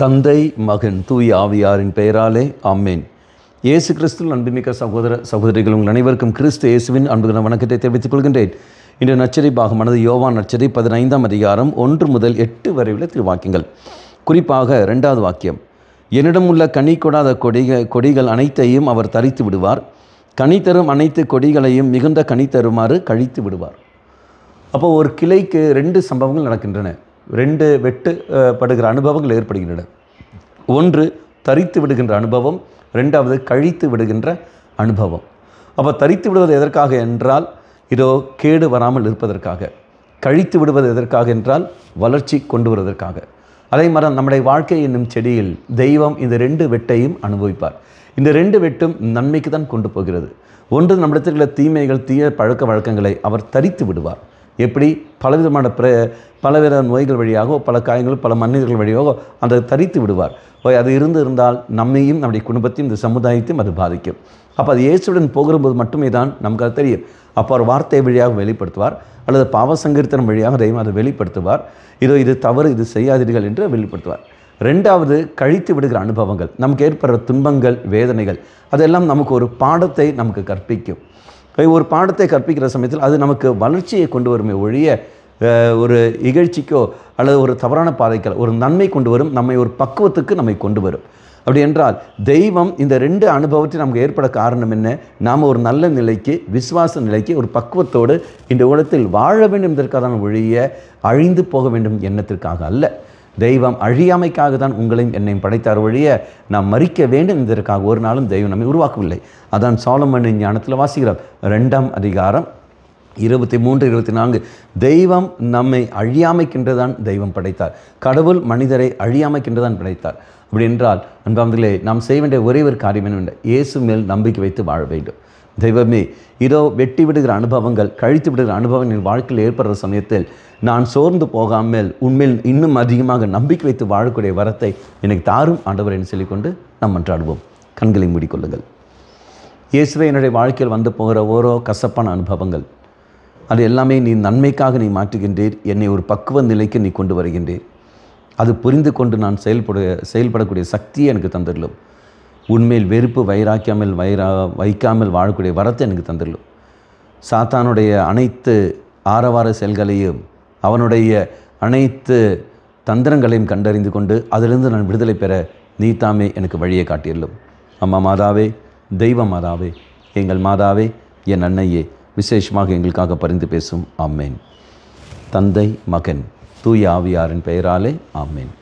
தந்தை மகன் தூய ஆவியாரின் பெயராலே ஆமேன். இயேசு கிறிஸ்துவின் அன்புமிக்க சகோதர சகோதரிகள் உங்கள் அனைவருக்கும் கிறிஸ்து இயேசுவின் அன்புள்ள வணக்கத்தை தெரிவித்துக் கொள்கின்றேன். இன்று நற்செய்தி பாகமானது யோவான் நற்செய்தி 15ஆம் அதிகாரம் 1 முதல் 8 வரை உள்ள திருவாக்கியங்கள். குறிப்பாக 2வது வாக்கியம், என்னிடம் உள்ள கனி கொடாத கொடிகள் அனைத்தையும் அவர் தரித்து விடுவார், கனி தரும் அனைத்து கொடிகளையும் மிகுந்த கனி தருமாறு கழித்து விடுவார். அப்போ ஒரு கிளைக்கு 2 சம்பவங்கள் நடக்கின்றன, 2 வெட்டுப்படுகிற அனுபவங்கள் ஏற்படுகின்றன. ஒன்று தரித்து விடுகின்ற அனுபவம், 2வது கழித்து விடுகின்ற அனுபவம். அப்போ தரித்து விடுவது எதற்காக என்றால் இதோ கேடு வராமல் இருப்பதற்காக, கழித்து விடுவது எதற்காக என்றால் வளர்ச்சி கொண்டு வருவதற்காக. அதே மாதிரி நம்முடைய வாழ்க்கை என்னும் செடியில் தெய்வம் இந்த 2 வெட்டையும் அனுபவிப்பார். இந்த 2 வெட்டும் நன்மைக்கு தான் கொண்டு போகிறது. ஒன்று, நம்மிடத்தில் உள்ள தீமைகள், தீய பழக்க வழக்கங்களை அவர் தரித்து விடுவார். எப்படி? பலவித நோய்கள் வழியாகவோ, பல காயங்கள், பல மனிதர்கள் வழியாகவோ அந்த தரித்து விடுவார். அது இருந்தால் நம்மையும், நம்முடைய குடும்பத்தையும், இந்த சமுதாயத்தையும் அது பாதிக்கும். அப்போ அது இயேசுடன் போகும்போது மட்டுமே தான் நமக்கு அது தெரியும். அப்போ அவர் வார்த்தை வழியாக வெளிப்படுத்துவார், அல்லது பாவ சங்கீர்த்தனம் வழியாக தெய்வம் அதை வெளிப்படுத்துவார். இது தவறு, இது செய்யாதீர்கள் என்று வெளிப்படுத்துவார். 2வது, கழித்து விடுகிற அனுபவங்கள், நமக்கு ஏற்படுற துன்பங்கள், வேதனைகள், அதெல்லாம் நமக்கு ஒரு பாடத்தை நமக்கு கற்பிக்கும். ஒரு பாடத்தை கற்பிக்கிற சமயத்தில் அது நமக்கு வளர்ச்சியை கொண்டு வருமே ஒழிய ஒரு இகழ்ச்சிக்கோ அல்லது ஒரு தவறான பாதைக்கோ ஒரு நன்மை கொண்டு வரும், நம்மை ஒரு பக்குவத்துக்கு நம்மை கொண்டு வரும். அப்படி என்றால் தெய்வம் இந்த 2 அனுபவத்தை நமக்கு ஏற்பட காரணம் என்ன? நாம் ஒரு நல்ல நிலைக்கு, விசுவாச நிலைக்கு, ஒரு பக்குவத்தோடு இந்த உலகத்தில் வாழ வேண்டும் என்பதற்காக ஒழிய அழிந்து போக வேண்டும் எண்ணத்திற்காக அல்ல. தெய்வம் அழியாமைக்காக தான் உங்களையும் என்னையும் படைத்தார் ஒழிய நாம் மறிக்க வேண்டும் என்பதற்காக ஒரு நாளும் தெய்வம் நம்மை உருவாக்கவில்லை. அதான் சாலமோனின் ஞானத்தில் வாசிக்கிறோம், 2ஆம் அதிகாரம் 23-24. தெய்வம் நம்மை அழியாமைக்கின்றதான் தெய்வம் படைத்தார். கடவுள் மனிதரை அழியாமைக்கின்றதான் படைத்தார். அப்படி என்றால் அன்பார்ந்தவர்களே, நாம் செய்ய வேண்டிய ஒரே ஒரு காரியம் என்னவென்ற இயேசு மேல் நம்பிக்கை வைத்து வாழ வேண்டும். தெய்வமே, இதோ வெட்டி விடுகிற அனுபவங்கள், கழித்து விடுகிற அனுபவங்கள் என் வாழ்க்கையில் ஏற்படுற சமயத்தில் நான் சோர்ந்து போகாமல் உண்மையில் இன்னும் அதிகமாக நம்பிக்கை வைத்து வாழக்கூடிய வரத்தை எனக்கு தாரும் ஆண்டவர் என்று சொல்லிக்கொண்டு நாம் மன்றாடுவோம். கண்களை மூடிக்கொள்ளுங்கள். இயேசுவே, என்னுடைய வாழ்க்கையில் வந்து போகிற ஓரோ கசப்பான அனுபவங்கள், அது எல்லாமே நீ நன்மைக்காக நீ மாற்றுகின்றீர். என்னை ஒரு பக்குவ நிலைக்கு நீ கொண்டு வருகின்றீர். அது புரிந்து கொண்டு நான் செயல்படக்கூடிய சக்தியை எனக்கு தந்துடலும். உண்மையில் வெறுப்பு வைக்காமல் வாழக்கூடிய வரத்தை எனக்கு தந்துடலும். சாத்தானுடைய அனைத்து ஆரவார செயல்களையும், அவனுடைய அனைத்து தந்திரங்களையும் கண்டறிந்து கொண்டு அதிலிருந்து நான் விடுதலை பெற நீ தாமே எனக்கு வழியை காட்டியல்லும். அம்மா மாதாவே, தெய்வ மாதாவே, எங்கள் மாதாவே, என் அன்னையே, விசேஷமாக எங்களுக்காக பரிந்து பேசும். ஆமேன். தந்தை, மகன், தூய ஆவியாரின் பெயராலே ஆமேன்.